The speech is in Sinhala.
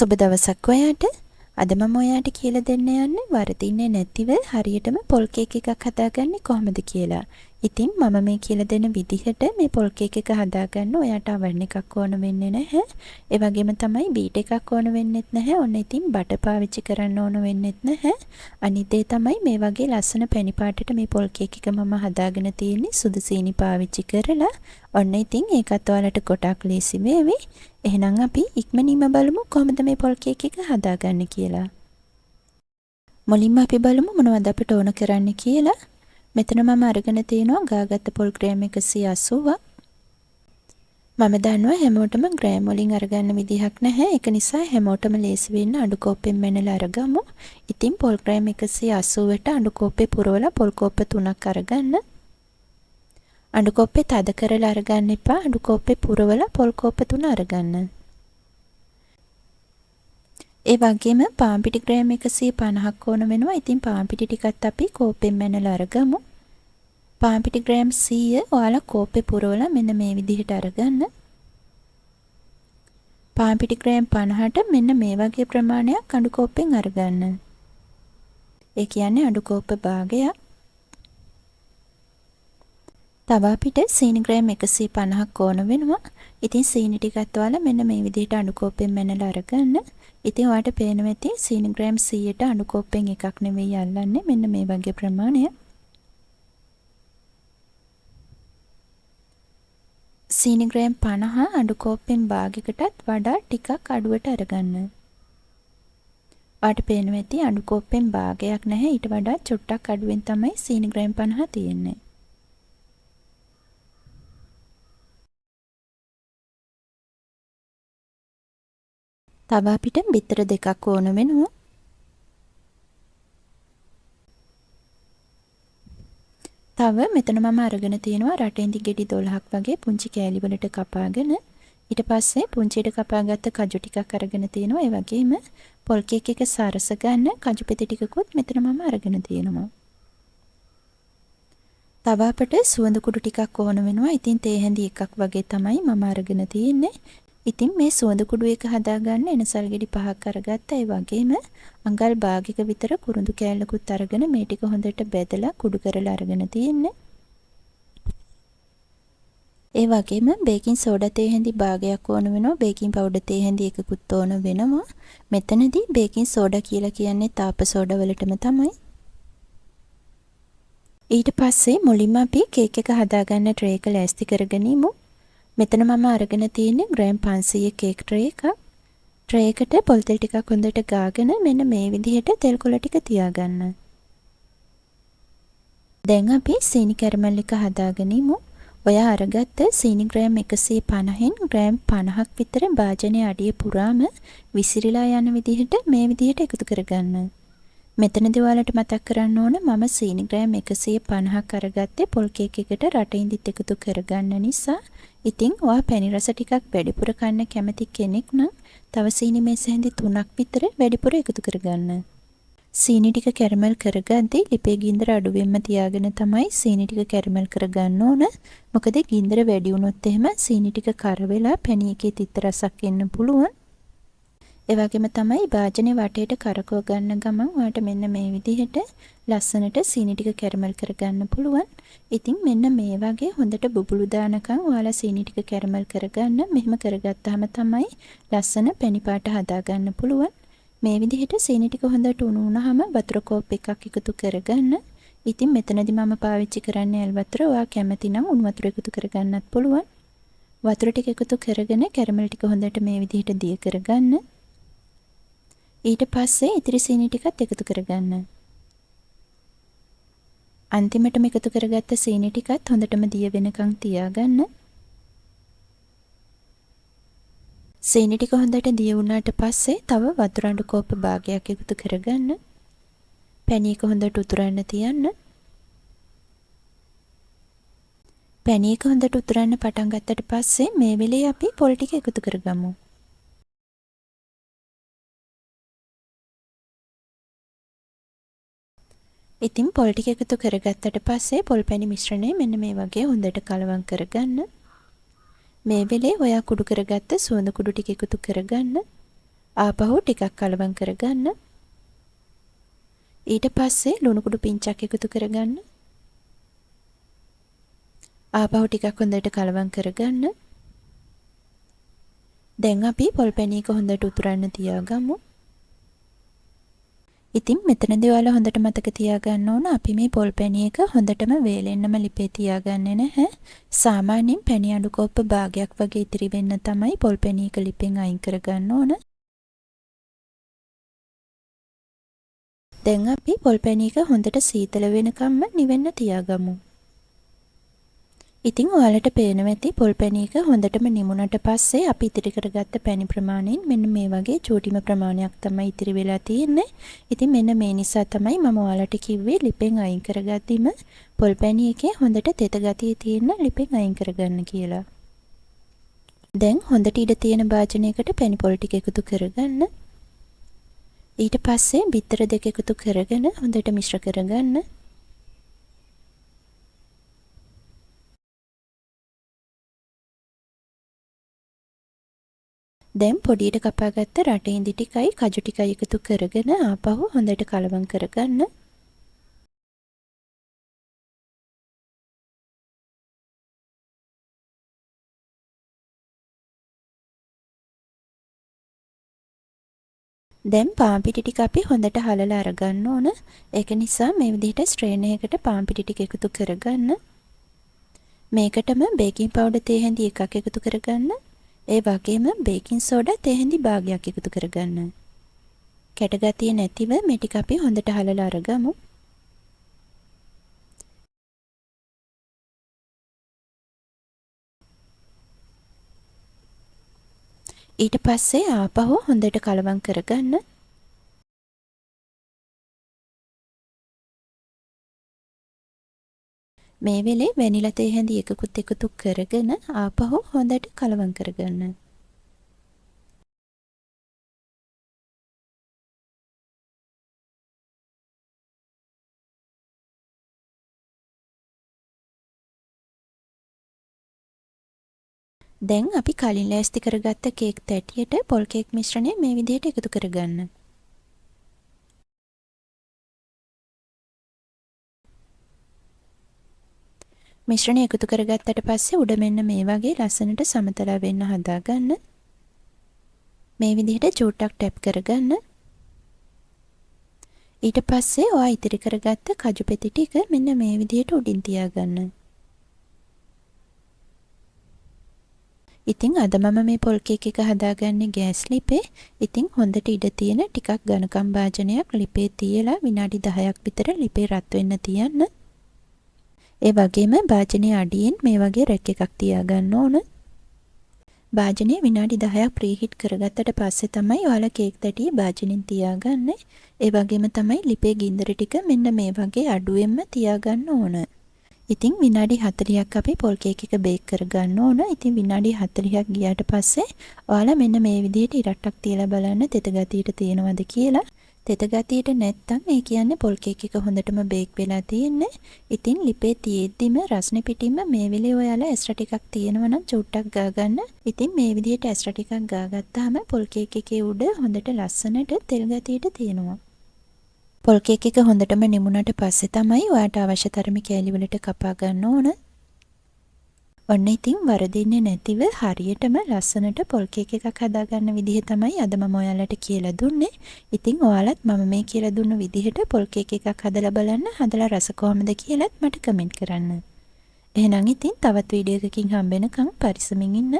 සුබ දවසක් ඔයාට. අද මම ඔයාට කියලා දෙන්න යන්නේ වරදින්නේ නැතිව හරියටම පොල් කේක් එකක් හදාගන්නේ කොහොමද කියලා. ඉතින් මම මේ කියලා දෙන විදිහට මේ පොල් කේක් එක හදාගන්න ඔයාට අවරණ එකක් ඕන වෙන්නේ නැහැ. ඒ වගේම තමයි බීට් එකක් ඕන වෙන්නෙත් නැහැ. ඔන්න ඉතින් බටර් පාවිච්චි කරන්න ඕන වෙන්නෙත් නැහැ. අනිත් දේ තමයි මේ වගේ ලස්සන පැණි පාටට මේ පොල් කේක් එක මම හදාගෙන තියෙන්නේ සුදු සීනි පාවිච්චි කරලා. ඔන්න ඉතින් ඒකත් ඔයාලට ගොඩක් ලේසි වේවි. එහෙනම් අපි ඉක්මනින්ම බලමු කොහොමද මේ පොල් කේක් එක හදාගන්නේ කියලා. මුලින්ම අපි බලමු මොනවද අපිට ඕන කරන්න කියලා. මෙතන මම අරගෙන තියෙනවා ගාගත්ත පොල් ග්‍රෑම් 180ක්. මම දන්නවා හැමෝටම ග්‍රෑම් වලින් අරගන්න විදිහක් නැහැ. ඒක නිසා හැමෝටම ලේසි වෙන්න අඬු කෝප්පෙන් මැනලා අරගමු. ඉතින් පොල් ග්‍රෑම් 180ට අඬු කෝප්පේ පුරවලා පොල් කෝප්ප 3ක් අරගන්න. අඬු කෝප්පේ තද කරලා අරගන්න එපා. අඬු කෝප්පේ පුරවලා පොල් කෝප්ප 3 අරගන්න. ඒ වගේම පාන් පිටි ග්‍රෑම් 150ක් ඕන වෙනවා. ඉතින් පාන් පිටි ටිකත් අපි කෝප්පෙන් මැනලා අරගමු. පාන් පිටි ග්‍රෑම් 100 ඔයාලා කෝප්පේ පුරවලා මෙන්න මේ විදිහට අරගන්න. පාන් පිටි ග්‍රෑම් 50ට මෙන්න මේ වගේ ප්‍රමාණයක් අඬු කෝප්පෙන් අරගන්න. ඒ කියන්නේ අඬු කෝප්ප භාගයක්. තව අපිට සීනි ග්‍රෑම් 150ක් ඕන වෙනවා. ඉතින් සීනි ටිකත් ඔයාලා මෙන්න මේ විදිහට අඬු කෝප්පෙන් මැනලා අරගන්න. ඉතින් ඔයාලට පේනවා ඇති සීනි ග්‍රෑම් 100ට අඬු කෝප්පෙන් එකක් නෙවෙයි අල්ලන්නේ මෙන්න මේ වගේ ප්‍රමාණය. සීනි ග්‍රෑම් 50 අඬු කෝප්පෙන් භාගයකටත් වඩා ටිකක් අඩුවට අරගන්න. ඔයාලට පේනවා ඇති අඬු කෝප්පෙන් භාගයක් නැහැ ඊට වඩා චුට්ටක් අඩුවෙන් තමයි සීනි ග්‍රෑම් 50 තියෙන්නේ. තව අපිට බිත්තර දෙකක් ඕන වෙනවා. තව මෙතන මම අරගෙන තියෙනවා රටෙන් දිගෙඩි 12ක් වගේ පුංචි කෑලි වලට කපාගෙන ඊට පස්සේ පුංචියට කපාගත්ත කජු ටිකක් අරගෙන තියෙනවා. ඒ වගේම පොල් කේක් එක සරස ගන්න කජු පෙති ටිකකුත් මෙතන මම අරගෙන තියෙනවා. තව අපිට සුවඳ කුඩු ටිකක් ඕන වෙනවා. ඉතින් තේ හැඳි එකක් වගේ තමයි මම අරගෙන තියෙන්නේ. ඉතින් මේ සුවඳ කුඩු එක හදාගන්න එනසල් ගෙඩි 5ක් අරගත්තා. ඒ වගේම අඟල් භාගයක විතර කුරුඳු කෑල්ලකුත් අරගෙන මේ ටික හොඳට බෙදලා කුඩු කරලා අරගෙන තියෙන්නේ. ඒ වගේම බේකින් සෝඩා තේ හැඳි භාගයක් ඕන වෙනවා. බේකින් පවුඩර් තේ හැඳි එකකුත් ඕන වෙනවා. මෙතනදී බේකින් සෝඩා කියලා කියන්නේ තාප සෝඩා වලටම තමයි. ඊට පස්සේ මුලින්ම අපි කේක් එක හදාගන්න ට්‍රේ එක ලෑස්ති කරගෙන ඉමු. මෙතන මම අරගෙන තියෙන්නේ ග්‍රෑම් 500 කේක් ට්‍රේ එකක්. ට්‍රේ එකට පොල් තෙල් ටිකක් හොඳට ගාගෙන මෙන්න මේ විදිහට තෙල් කොළ ටික තියාගන්න. දැන් අපි සීනි කැරමල් එක හදාගෙන ඉමු. ඔයා අරගත්ත සීනි ග්‍රෑම් 150න් ග්‍රෑම් 50ක් විතර භාජනයේ අඩිය පුරාම විසිරීලා යන විදිහට මේ විදිහට එකතු කරගන්න. මෙතනදී ඔයාලට මතක් කරන්න ඕන මම සීනි ග්‍රෑම් 150ක් අරගත්තේ පොල් කේක් එකට රටින්දිත් එකතු කරගන්න නිසා. ඉතින් ඔයා පැණි රස ටිකක් වැඩිපුර කන්න කැමති කෙනෙක් නම් තව සීනි මේස හැඳි 3ක් විතර වැඩිපුර එකතු කරගන්න. සීනි ටික කැරමල් කරගද්දී ලිපේ ගින්දර අඩුවෙන්ම තියාගෙන තමයි සීනි ටික කැරමල් කරගන්න ඕන. මොකද ගින්දර වැඩි වුණොත් එහෙම සීනි ටික කර වෙලා පැණි එකේ තිත්ත රසක් එන්න පුළුවන්. ඒ වගේම තමයි භාජනයේ වටේට කරකව ගන්න ගමන් ඔයාලට මෙන්න මේ විදිහට ලස්සනට සීනි ටික කැරමල් කරගන්න පුළුවන්. ඉතින් මෙන්න මේ වගේ හොඳට බුබුලු දානකම් ඔයාලා සීනි ටික කැරමල් කරගන්න. මෙහෙම කරගත්තාම තමයි ලස්සන පැණි පාට හදාගන්න පුළුවන්. මේ විදිහට සීනි ටික හොඳට උණු වුණාම වතුර කෝප් එකක් එකතු කරගන්න. ඉතින් මෙතනදී මම පාවිච්චි කරන්නේ ඇල් වතුර. ඔයා කැමති නම් උණු වතුර එකතු කරගන්නත් පුළුවන්. වතුර ටික එකතු කරගෙන කැරමල් ටික හොඳට මේ විදිහට දිය කරගන්න. ඊට පස්සේ ඉතිරි සීනි ටිකත් එකතු කරගන්න. අන්තිමටම එකතු කරගත්ත සීනි ටිකත් හොඳටම දිය වෙනකන් තියාගන්න. සීනි ටික හොඳට දිය වුණාට පස්සේ තව වතුර අඬු කෝප්ප භාගයක් එකතු කරගන්න. පැණි එක හොඳට උතුරන්න තියන්න. පැණි එක හොඳට උතුරන්න පටන් ගත්තට පස්සේ මේ වෙලේ අපි පොල් ටික එකතු කරගමු. ඉතින් පොල් ටික එකතු කරගත්තට පස්සේ පොල් පැණි මිශ්‍රණය මෙන්න මේ වගේ හොඳට කලවම් කරගන්න. මේ වෙලේ ඔයා කුඩු කරගත්ත සුවඳ කුඩු ටික එකතු කරගන්න. ආපහු ටිකක් කලවම් කරගන්න. ඊට පස්සේ ලුණු කුඩු පිංචක් එකතු කරගන්න. ආපහු ටිකක් හොඳට කලවම් කරගන්න. දැන් අපි පොල් පැණි එක හොඳට උතුරන්න තියාගමු. ඉතින් මෙතනදී ඔයාලා හොඳට මතක තියාගන්න ඕන අපි මේ පොල් පැණි එක හොඳටම වේලෙන්නම ලිපේ තියාගන්නේ නැහැ. සාමාන්‍යයෙන් පැණි අඩු කෝප්ප භාගයක් වගේ ඉතිරි වෙන්න තමයි පොල් පැණි එක ලිපෙන් අයින් කරගන්න ඕන. දැන් අපි පොල් පැණි එක හොඳට සීතල වෙනකම්ම නිවෙන්න තියාගමු. ඉතින් ඔයාලට පේනවා ඇති පොල් පැණි එක හොඳටම නිමුණට පස්සේ අපි ඉතිරි කරගත්ත පැණි ප්‍රමාණයෙන් මෙන්න මේ වගේ චූටිම ප්‍රමාණයක් තමයි ඉතිරි වෙලා තියෙන්නේ. ඉතින් මෙන්න මේ නිසා තමයි මම ඔයාලට කිව්වේ ලිපෙන් අයින් කරගද්දිම පොල් පැණි එකේ හොඳට තෙත ගතිය තියෙන ලිපෙන් අයින් කරගන්න කියලා. දැන් හොඳට ඉඩ තියෙන භාජනයකට පැණි පොල් ටික එකතු කරගන්න. ඊට පස්සේ බිත්තර දෙක එකතු කරගෙන හොඳට මිශ්‍ර කරගන්න. දැන් පොඩියට කපාගත්ත රටේ ඉඳි ටිකයි කජු ටිකයි එකතු කරගෙන ආපහු හොඳට කලවම් කරගන්න. දැන් පාන් පිටි ටික අපි හොඳට හලලා අරගන්න ඕන. ඒක නිසා මේ විදිහට ස්ට්‍රේනර් එකකට පාන් පිටි ටික එකතු කරගන්න. මේකටම බේකින් පවුඩර් තේ හැඳි එකක් එකතු කරගන්න. ඒ වගේම බේකින් සෝඩා තේ හැඳි භාගයක් එකතු කරගන්න. කැට ගතිය නැතිව මේ ටික අපි හොඳට හලලා අරගමු. ඊට පස්සේ ආපහු හොඳට කලවම් කරගන්න. මේ වෙලේ වැනිලා තේ හැඳි එකකුත් එකතු කරගෙන ආපහු හොඳට කලවම් කරගන්න. දැන් අපි කලින් ලෑස්ති කරගත්ත කේක් තැටියට පොල් කේක් මිශ්‍රණය මේ විදිහට එකතු කරගන්න. මිශ්‍රණය එකතු කරගත්තට පස්සේ උඩ මෙන්න මේ වගේ ලස්සනට සමතල වෙන්න හදාගන්න. මේ විදිහට චූට්ටක් ටැප් කරගන්න. ඊට පස්සේ ඔයා ඉතිරි කරගත්ත කජු පෙති ටික මෙන්න මේ විදිහට උඩින් තියාගන්න. ඉතින් අද මම මේ පොල් කේක් එක හදාගන්නේ ගෑස් ලිපේ. ඉතින් හොඳට ඉඩ තියෙන ටිකක් ඝනකම් භාජනයක් ලිපේ තියලා විනාඩි 10ක් විතර ලිපේ රත් වෙන්න තියන්න. ඒ වගේම භාජනයේ අඩියෙන් මේ වගේ රැක් එකක් තියාගන්න ඕන. භාජනය විනාඩි 10ක් ප්‍රීහීට් කරගත්තට පස්සේ තමයි ඔයාලා කේක් තැටිය භාජනෙන් තියාගන්නේ. ඒ වගේම තමයි ලිපේ ගින්දර ටික මෙන්න මේ වගේ අඩුවෙන්ම තියාගන්න ඕන. ඉතින් විනාඩි 40ක් අපි පොල් කේක් එක බේක් කරගන්න ඕන. ඉතින් විනාඩි 40ක් ගියාට පස්සේ ඔයාලා මෙන්න මේ විදිහට ඉරට්ටක් තියලා බලන්න තෙත ගතියට තියෙනවද කියලා. තෙත ගතියට නැත්තම් ඒ කියන්නේ පොල් කේක් එක හොඳටම බේක් වෙලා තියෙන්නේ. ඉතින් ලිපේ තියෙද්දිම රස්නේ පිටින්ම මේ වෙලේ ඔයාලා එක්ස්ට්‍රා ටිකක් තියෙනවා නම් චුට්ටක් ගා ගන්න. ඉතින් මේ විදිහට එක්ස්ට්‍රා ටිකක් ගාගත්තාම පොල් කේක් එකේ උඩ හොඳට ලස්සනට තෙල් ගතියට තියෙනවා. පොල් කේක් එක හොඳටම නිමුණට පස්සේ තමයි ඔයාට අවශ්‍ය තරමේ කෑලි වලට කපා ගන්න ඕන. ඔන්න ඉතින් වරදින්නේ නැතිව හරියටම ලස්සනට පොල් කේක් එකක් හදාගන්න විදිහ තමයි අද මම ඔයාලට කියලා දුන්නේ. ඉතින් ඔයාලත් මම මේ කියලා දුන්න විදිහට පොල් කේක් එකක් හදලා බලන්න. හදලා රස කොහමද කියලාත් මට කමෙන්ට් කරන්න. එහෙනම් ඉතින් තවත් වීඩියෝ එකකින් හම්බ වෙනකම් පරිස්සමින් ඉන්න.